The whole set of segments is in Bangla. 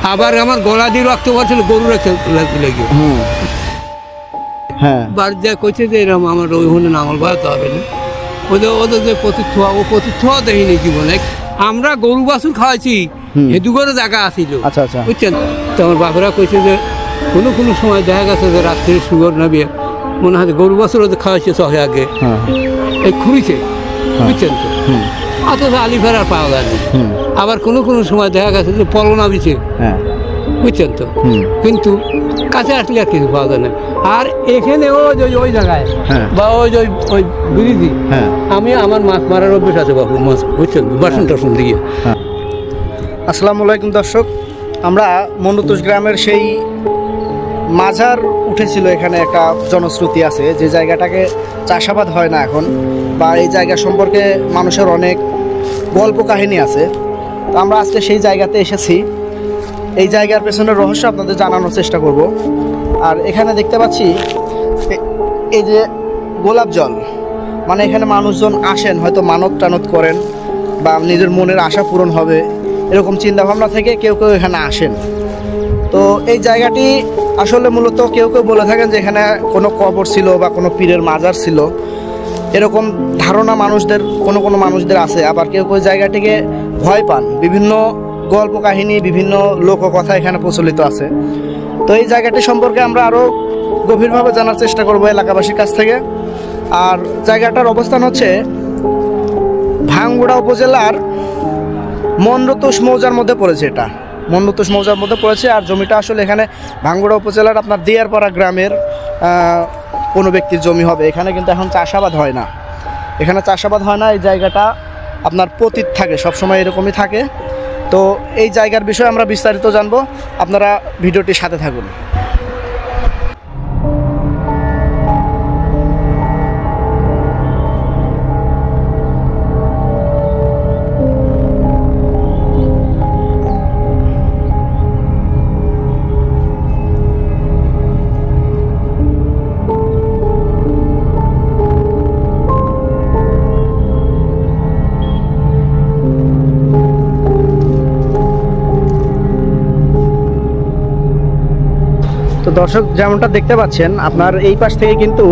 আবার আমার গলা দিয়ে রক্ত পড়ছিল গরু রেখে লেগে। হ্যাঁ, বাড়ি যা কইছে যে এরকম আমার ওই হলে নাঙল বাড়াতে হবে না, ওদের যে প্রতিথোয়া ও প্রতিথোয়া দেয়নি জীবনে। আমরা গরু বাছুর খাওয়াইছি, হেদুগরের জায়গা আসিল, বুঝছেন। তো আমার বাপরা কইছে যে কোনো সময় দেখা গেছে যে রাত্রে সুগর নেবে মনে হয় গরু বাছুর ওদের খাওয়াইছে শহরে আগে এই খুঁড়িছে, বুঝছেন তো। অথচ আলি ফেরার পাওয়া যায়নি। আবার কোনো সময় দেখা গেছে যে পলনা বিছে, বুঝছেন তো, কিন্তু কাছে আসলে আর কিছু পাওয়া যায় না। আর এখানে ওই জায়গায় বা ওই ব্রিজে আমি আমার মাছ মারার অভ্যেস আছে বাবু, মাছ, বুঝছেন, বাসন টাসন দিয়ে। আসসালামু আলাইকুম দর্শক, আমরা মন্ডুতোষ গ্রামের সেই মাজার উঠেছিল, এখানে একটা জনশ্রুতি আছে যে জায়গাটাকে চাষাবাদ হয় না এখন, বা এই জায়গা সম্পর্কে মানুষের অনেক গল্প কাহিনী আছে। তো আমরা আজকে সেই জায়গাতে এসেছি, এই জায়গার পেছনের রহস্য আপনাদের জানানোর চেষ্টা করব। আর এখানে দেখতে পাচ্ছি এই যে গোলাপ জল, মানে এখানে মানুষজন আসেন হয়তো মানত টানত করেন বা নিজের মনের আশা পূরণ হবে এরকম চিন্তাভাবনা থেকে কেউ এখানে আসেন। তো এই জায়গাটি আসলে মূলত কেউ বলে থাকেন যে এখানে কোনো কবর ছিল বা কোনো পীরের মাজার ছিল, এরকম ধারণা মানুষদের কোনো মানুষদের আছে। আবার কেউ জায়গাটিকে ভয় পান, বিভিন্ন গল্প কাহিনী, বিভিন্ন লোককথা এখানে প্রচলিত আছে। তো এই জায়গাটি সম্পর্কে আমরা আরও গভীরভাবে জানার চেষ্টা করব এলাকাবাসীর কাছ থেকে। আর জায়গাটার অবস্থান হচ্ছে ভাঙ্গুড়া উপজেলার মন্ডুতোষ মৌজার মধ্যে পড়েছে, এটা মন্ডুতোষ মৌজার মধ্যে পড়েছে। আর জমিটা আসলে এখানে ভাঙ্গুড়া উপজেলার আপনার দিয়ারপাড়া গ্রামের কোনো ব্যক্তির জমি হবে। এখানে কিন্তু এখন চাষাবাদ হয় না, এখানে চাষাবাদ হয় না। এই জায়গাটা আপনার পতিত থাকে, সবসময় এরকমই থাকে। তো এই জায়গার বিষয়ে আমরা বিস্তারিত জানবো, আপনারা ভিডিওটির সাথে থাকুন। তো দর্শক, যেমনটা দেখতে পাচ্ছেন আপনার এই পাশ থেকে কিন্তু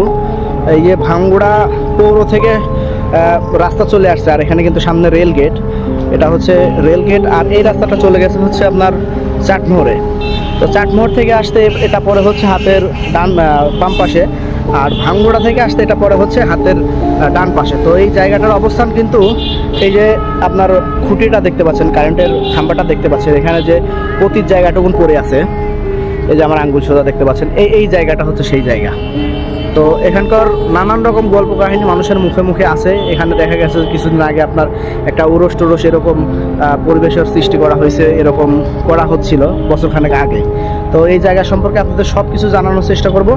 এই যে ভাঙ্গুড়া পৌর থেকে রাস্তা চলে আসছে। আর এখানে কিন্তু সামনে রেল গেট, এটা হচ্ছে রেল গেট। আর এই রাস্তাটা চলে গেছে হচ্ছে আপনার চাটমোহরে। তো চাটমোহর থেকে আসতে এটা পরে হচ্ছে হাতের বাম পাশে, আর ভাঙ্গুড়া থেকে আসতে এটা পরে হচ্ছে হাতের ডান পাশে। তো এই জায়গাটার অবস্থান কিন্তু এই যে আপনার খুঁটিটা দেখতে পাচ্ছেন, কারেন্টের খাম্বাটা দেখতে পাচ্ছেন, এখানে যে পতির জায়গাটুকুন পড়ে আছে, এই যে আমার আঙ্গুল সোজা দেখতে পাচ্ছেন, এই জায়গাটা হচ্ছে সেই জায়গা। তো এখানকার নানান রকম গল্প কাহিনী মানুষের মুখে মুখে আছে। এখানে দেখা গেছে কিছুদিন আগে আপনার একটা উরস টুরস এরকম পরিবেশের সৃষ্টি করা হয়েছে, এরকম করা হচ্ছিল বছরখানেক আগে। তো এই জায়গা সম্পর্কে আপনাদের সব কিছু জানানোর চেষ্টা করব।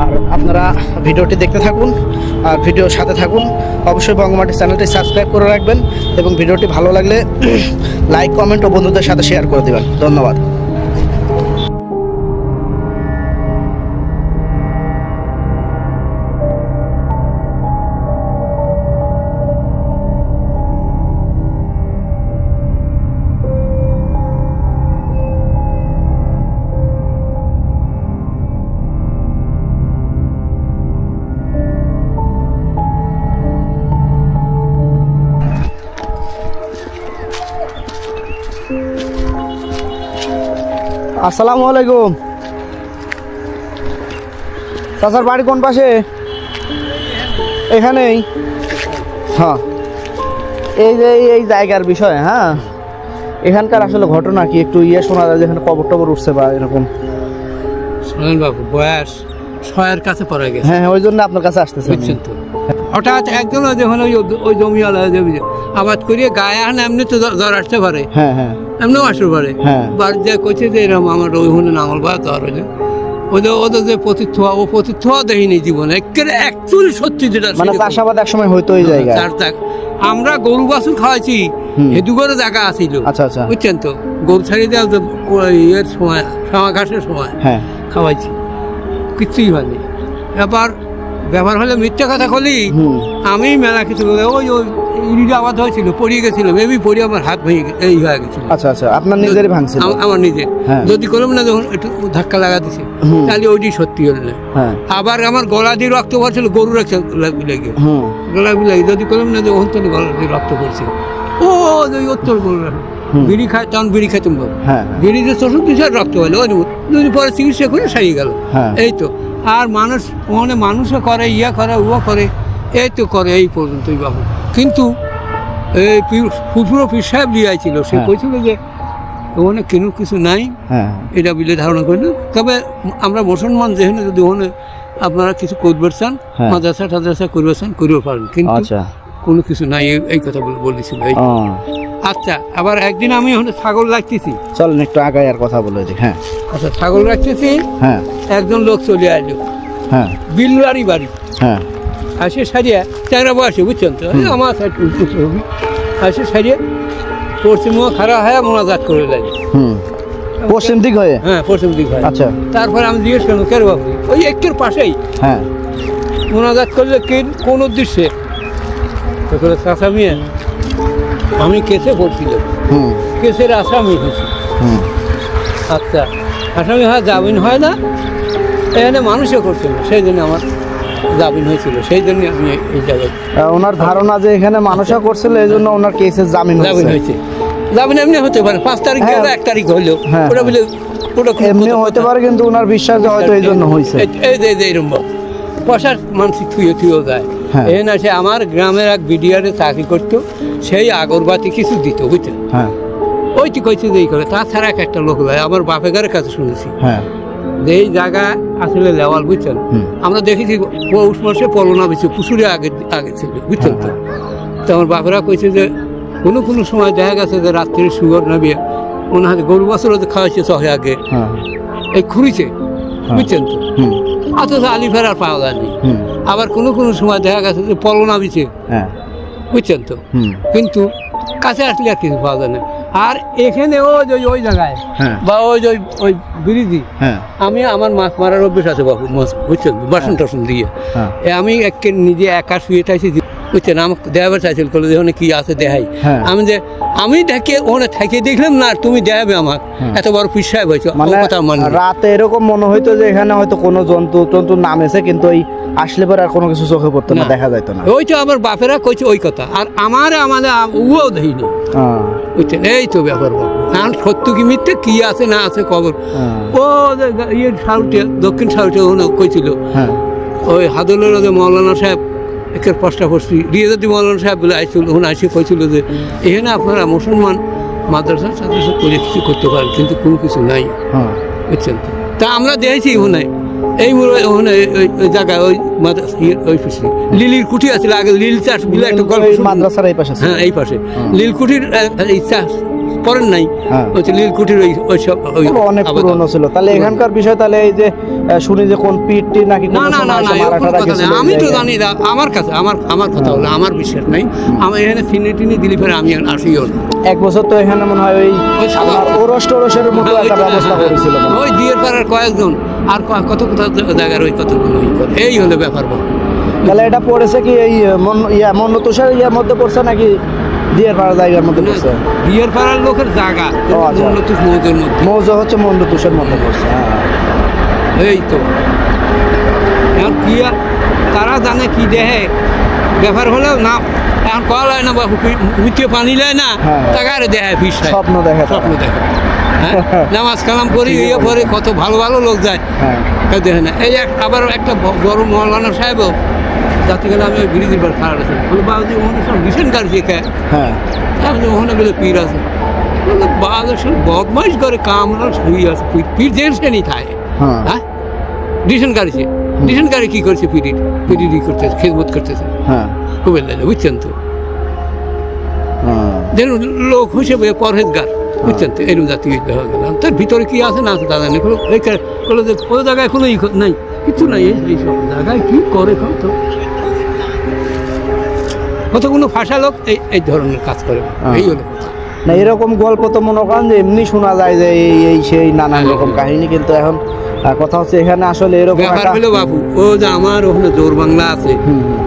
আর আপনারা ভিডিওটি দেখতে থাকুন আর ভিডিওর সাথে থাকুন। অবশ্যই বঙ্গমাটি চ্যানেলটি সাবস্ক্রাইব করে রাখবেন এবং ভিডিওটি ভালো লাগলে লাইক, কমেন্ট ও বন্ধুদের সাথে শেয়ার করে দেবেন। ধন্যবাদ। আসসালামু আলাইকুম। চাচার বাড়ি কোন পাশে? এখানেই। হ্যাঁ, এই যে এই জায়গার বিষয়, হ্যাঁ, এখানকার আসলে ঘটনা কি একটু শোনা যায়, যেখানে কবর টবর উঠছে বা এরকম? শোনেন বাবু, বয়স 6-এর কাছে পড়ে গেছে। হ্যাঁ, ওই জন্য আপনার কাছে আসতেছে। বুঝছেন তো, হঠাৎ একজন যখন ওই জমিওয়ালা আবাদ করিয়ে গায়ে আন এমনি তো জ্বর আসতে পারে, এমনিও আসতে পারে। বাড়ি যা কইছে যে এরকম আমার ওই হলে নাঙল বাড়াতে পারে না, ওদের যে প্রতিথোয়া ও প্রতিথোয়া দেয়নি জীবনে। অ্যাকচুয়ালি সত্যি যেটা, মানে চাষাবাদ এক সময় হইতো এই জায়গায়। আমরা গরু বাছুর খাওয়াইছি, হেদুগরের জায়গা আসিল, বুঝছেন তো। গরু ছাড়িয়ে দেওয়া ইয়ের সময়, সামা ঘাসের সময় খাওয়াইছি, কিচ্ছুই হয়নি। এবার ব্যাপার হলে মিথ্যা কথা বলি। আমি মেলা কিছু ওই ইরিটা আবাদ হয়েছিল, পড়িয়ে গেছিলাম, এমনি পড়ে আমার হাত ভেঙে এই হয়ে গেছিল। আচ্ছা আচ্ছা, আপনার নিজেরই ভাঙছিল? আমার নিজের। যদি করলাম না যখন একটু ধাক্কা লাগা দিছে তাহলে ওইটি সত্যি হল না। আবার আমার গলা দিয়ে রক্ত পড়ছিল, গরুর লেগে গলা লেগে, যদি করলাম না ওখান থেকে গলা দিয়ে রক্ত পড়ছে। ও ওই উত্তর বললাম বিড়ি খায়, তখন বিড়ি খাইতাম, বিড়িতে 64 রক্ত হলো, দুদিন পরে চিকিৎসা করে সারিয়ে গেল। এই তো। আর মানুষ মানে মানুষও করে, ইয়া করে, ও করে, এই তো করে এই পর্যন্তই বাবু। কিন্তু এই ফুফুরো পীর সাহেব দিয়েছিল, সে কইছিল যে ওখানে কেন কিছু নাই, এটা বিলে ধারণা করিল। তবে আমরা মুসলমান যেখানে যদি ওখানে আপনারা কিছু করবে চান, মাদ্রাসা টাদ্রাসা করবে চান, করবে পারেন, কিন্তু কোনো কিছু নাই, এই কথা বলেছিল। আচ্ছা, আবার একদিন আমি ওখানে ছাগল রাখতেছি, চলেন একটু আগায় আর কথা বলে দিই। হ্যাঁ, আচ্ছা, ছাগল রাখতেছি, একজন লোক চলে আসলো, বিল্লারি বাড়ি, আসে সারিয়া চ্যাংরা বয়সে, বুঝছেন তো, আমার আসে সারিয়া পশ্চিম খারাপ হয় মোনাজাত করে লাগে, পশ্চিম দিক হয়ে। হ্যাঁ, পশ্চিম দিক হয়। আচ্ছা, তারপরে আমি জিজ্ঞেস করলাম কেন বাবু, ওই একটুর পাশেই মোনাজাত করলে কোন উদ্দেশ্যে? চাষা মিয়া, আমি কেসে পড়ছিলাম, কেসের আসামি হয়েছি। আচ্ছা, আসামি হয়, জামিন হয় না, এখানে মানুষও করছিল, সেই জন্য আমার জামিন হয়েছিল, সেই জন্য আমি এই জায়গায়। ওনার ধারণা যে এখানে মানুষও করছিল, এই জন্য ওনার কেসের জামিন হয়েছে। জামিন এমনি হতে পারে, 5 তারিখ গেলে 1 তারিখ হইলো, ওটা বলে ওটা এমনি হতে পারে, কিন্তু ওনার বিশ্বাস হয়তো এই জন্য হয়েছে। এই যে এইরকম পয়সার মানসিক থুয়েও যায়। এখানে আসে আমার গ্রামের এক বিডিআরে চাকরি করতো, সেই আগরবাতি কিছু দিত, বুঝছেন, ওইটি কইছে যে এই করে। তাছাড়া একটা লোক যায়, আমার বাপেগারের কাছে শুনেছি যে এই জায়গা আসলে লেওয়াল, বুঝছেন। আমরা দেখেছি পৌষ মাসে পলনা বেশি পুকুরে আগে ছিল, বুঝছেন তো। তো আমার বাপেরা কইছে যে কোনো সময় দেখা গেছে যে রাত্রে সুগর নামিয়ে মনে হয় গরু বছরও খাওয়াইছে শহরে আগে, এই খুঁড়িছে, বুঝছেন তো। অথচ আলি ফেরার পাওয়া যায়নি। আবার কোনো সময় দেখা গেছে যে পলনা বিছে, বুঝছেন তো, কিন্তু কাছে আসলে আর কিছু পাওয়া যায় না। আর এখানে ওই জায়গায় বা ওই ব্রিজি, আমি আমার মাছ মারার অভ্যেস আছে বাবু, মাছ, বুঝছেন, বাসন টাসন দিয়ে। আমি নিজে একা শুয়ে থাইছি, বুঝছেন, আমাকে দেখাবার চাইছিল, করলে যে কি আছে দেখাই। আমি দেখে ওখানে থেকে দেখলাম না, তুমি দেখাবে আমার, এত বড় পীর সাহেব হয়েছে। রাতে এরকম মনে হইতো যে এখানে হয়তো কোনো জন্তু নামেছে, কিন্তু ওই আসলে পরে আর কোনো কিছু চোখে পড়তো না, দেখা যাইতো না। ওই তো আমার বাপেরা কইছে ওই কথা, আর আমাদের উও দেখিনি, বুঝছেন। এই তো ব্যাপার বাবু, এখন সত্য কি মিথ্যে, কি আছে না আছে খবর। ও ইয়ে সাউটে, দক্ষিণ সাউটে কইছিল, ওই হাদলের যে মৌলানা সাহেব একের পাশাপাশি রিয়াজুদ্দিন মৌলানা সাহেব বলে আইছিল, ওখানে আসে কইছিল যে এখানে আপনারা মুসলমান মাদ্রাসা টাদ্রাসা করে কিছু করতে পারেন, কিন্তু কোনো কিছু নাই, বুঝছেন তো। তা আমরা দেখেছি ওখানে এই ওখানে ওই জায়গায় ওই ওই পাশে লিলির কুঠি আছে, আগে লিল চাষ বলে একটা গল্প, মাদ্রাসার এই পাশে। হ্যাঁ, এই পাশে লিল কুঠির চাষ করেন নাই, নীলকুঠির অনেক পুরনো ছিল। তাহলে এখানকার বিষয়, তাহলে এই যে শুনি যে কোন পিঠটি নাকি, আমি তো জানি না, আমার কাছে আমার কথা হলো, আমার বিশ্বাস নাই। আমার এখানে চিনি টিনি দিলি ফেরে আমি আসিও না। 1 বছর তো এখানে মনে হয় ওই ওরসের মতো একটা ব্যবস্থা করেছিল, ওই দিয়ের পাড়ার কয়েকজন, আর কত জায়গার ওই কতগুলো এই হলো ব্যাপার। তাহলে এটা পড়েছে কি এই মন্নতুষার ইয়ার মধ্যে পড়ছে নাকি দিয়ের পাড়ার জায়গার মধ্যে পড়ছে? দিয়ের পাড়ার লোকের জায়গা, মৌজা হচ্ছে মন্নতুষের মধ্যে পড়ছে। এই তো এখন কি আর তারা জানে কি দেহে, ব্যাপার হলেও না এখন কল হয় না, বা মুটিয়ে পানি নেয় না, টাকা দেয় ফিস, স্বপ্ন দেখে, নামাজ কালাম করি, ইয়ে পরে কত ভালো ভালো লোক যায়, দেখে না। এই আবার একটা বড় মৌলানা সাহেবও যাতে গেলে আমি ওই ব্রিজের পর খারাপ আছে, বাবুজি ওখানে সব রিসেন্ট গাড়ি শেখায়, ওখানে বলে পীর আছে, বাবুদের সব বদমাইশ করে, কামড়া শুয়ে আছে, পীর যে শ্রেণী থাকে, হ্যাঁ, রিসেন্ট গাড়িছে, রিসেন্ট গাড়ি কি করছে, পিডি করতেছে, খেদমত করতেছে, খুবই লাগে, বুঝছেন তো। যেন লোক হিসেবে পরহেজগার, বুঝছেন তো, এরকম জাতীয় হয়ে গেলাম। তার ভিতরে কি আছে না আছে দাদা নেই, কোনো জায়গায় কোনো নাই, কিছু নাই, এইসব জায়গায় কি করে কতগুলো ফাঁসা লোক এই ধরনের কাজ করে, এই হলো কথা। না এরকম গল্প তো মনে করেন যে এমনি শোনা যায় যে এই সেই নানান রকম কাহিনী, কিন্তু এখন কথা হচ্ছে এখানে আসলে এরকম ব্যাপার হলো বাবু, ও যে আমার ওখানে জোর বাংলা আছে,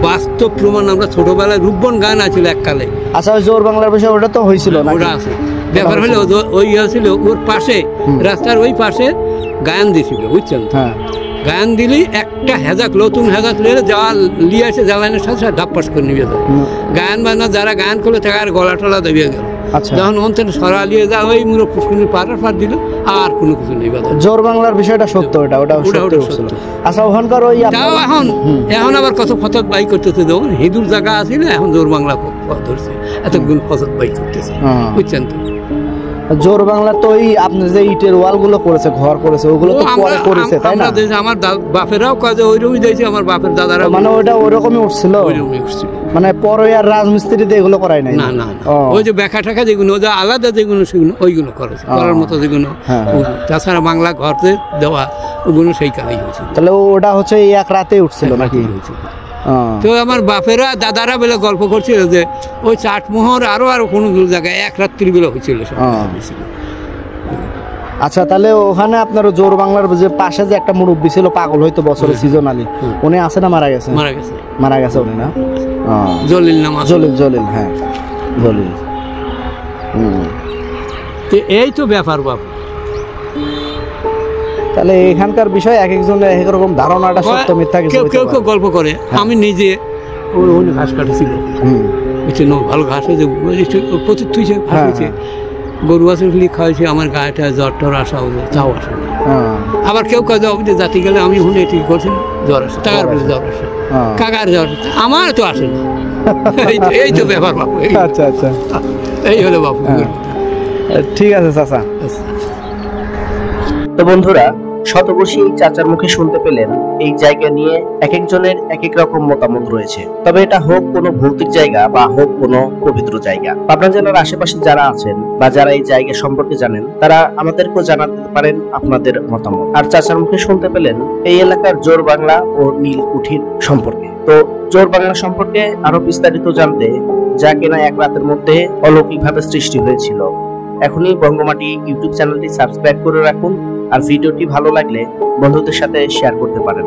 বাস্তব প্রমাণ। আমরা ছোটবেলায় রূপবন গান আছিল এককালে। আচ্ছা, ওই জোর বাংলার বিষয় ওটা তো হয়েছিল না? ওটা আছে। ব্যাপার হলো ওই ছিল ওর পাশে, রাস্তার ওই পাশে গায়ন দিছিল, বুঝছেন? হ্যাঁ, গায়ন দিলি একটা হেজাক, নতুন হেজাক লিয়ে যাওয়া লিয়ে আসে জ্বালানোর সাথে সাথে ধাপ্পাস করে নিয়ে যায়। গায়ন বাজনা যারা গায়ন করলে তাকে আর গলা টলা দেবে গেল। যখন অন্তত সরালিয়ে যা ওই মুরো পুষ্কুনি পার দিল, আর কোনো কিছু নেই। জোর বাংলার বিষয়টা সত্য, ওটা সত্য। আচ্ছা, ওখানকার ওই এখন আবার কত ফসল বাই করতেছে, যখন হিঁদুর জায়গা আছিল, এখন জোর বাংলা ধরছে, এতগুলো ফসল বাই করতেছে, বুঝছেন তো? জোর বাংলা তো ওই আপনি যে ইটের ওয়াল গুলো করেছে, ঘর করেছে, ওগুলো তো পরে করেছে, তাই না? আমার বাপেরাও কাজে ওইরকমই দিয়েছে, আমার বাপের দাদারা, মানে ওইটা ওইরকমই উঠছিল, মানে পরে আর রাজমিস্ত্রি দিয়ে এগুলো করাই নাই? না না, ওই যে বেকা ঠাকা যেগুলো, ওই যে আলাদা যেগুলো সেগুলো ওইগুলো করেছে, করার মতো যেগুলো। তাছাড়া বাংলা ঘরতে দেওয়া ওগুলো সেই কালেই হয়েছে। তাহলে ওটা হচ্ছে এই এক রাতে উঠছিল নাকি? তো আমার বাপেরা দাদারা বেলা গল্প করছিল যে ওই চাটমোহর আরো কোনো জায়গায় এক রাত্রি বেলা হয়েছিল। আচ্ছা, তাহলে ওখানে আপনার জোর বাংলার যে পাশে যে একটা মুরব্বী ছিল, পাগল হয়তো বছরে সিজনালি, উনি আছে না মারা গেছে? মারা গেছে উনি, না? জলিল নাম, জলিল, হ্যাঁ জলিল। এই তো ব্যাপার বাবু। তাহলে এখানকার বিষয় এক একজনের এক রকম ধারণাটা সত্য মিথ্যা কিছু কেউ কেউ গল্প করে। আমি নিজে ওই ঘাস কাটেছিল, ভালো ঘাস হয়েছে, প্রচুর তুইছে, ঘাস হয়েছে, গরু বাছুর গুলি খাওয়াইছে, আমার গায়েটা জ্বর টর আসা হলো, তাও আসে না। আবার কেউ কাজ যে জাতি গেলে আমি হুনে ঠিক করছি, জ্বর আসে, টাকার বলে জ্বর আসে, কাকার জ্বর, আমার তো আসে না। এই তো ব্যাপার বাবু। আচ্ছা আচ্ছা, এই হলো বাবু। ঠিক আছে চাচা। তো বন্ধুরা, শতবর্ষী এই চাচার মুখে শুনতে পেলেন এই জায়গা নিয়ে এক একজনের এক এক রকম মতামত রয়েছে। তবে এটা হোক কোনো ভৌতিক জায়গা বা হোক কোনো পবিত্র জায়গা, পাবনা জেলার আশেপাশে যারা আছেন বা যারা এই জায়গা সম্পর্কে জানেন, তারা আমাদেরকেও জানাতে পারেন আপনাদের মতামত। আর চাচার মুখে শুনতে পেলেন এই এলাকার জোর বাংলা ও নীলকুঠির সম্পর্কে। তো জোর বাংলা সম্পর্কে আরো বিস্তারিত জানতে, যা কিনা এক রাতের মধ্যে অলৌকিকভাবে সৃষ্টি হয়েছিল, এখনই বঙ্গমাটি ইউটিউব চ্যানেলটি সাবস্ক্রাইব করে রাখুন। আর ভিডিওটি ভালো লাগলে বন্ধুদের সাথে শেয়ার করতে পারেন।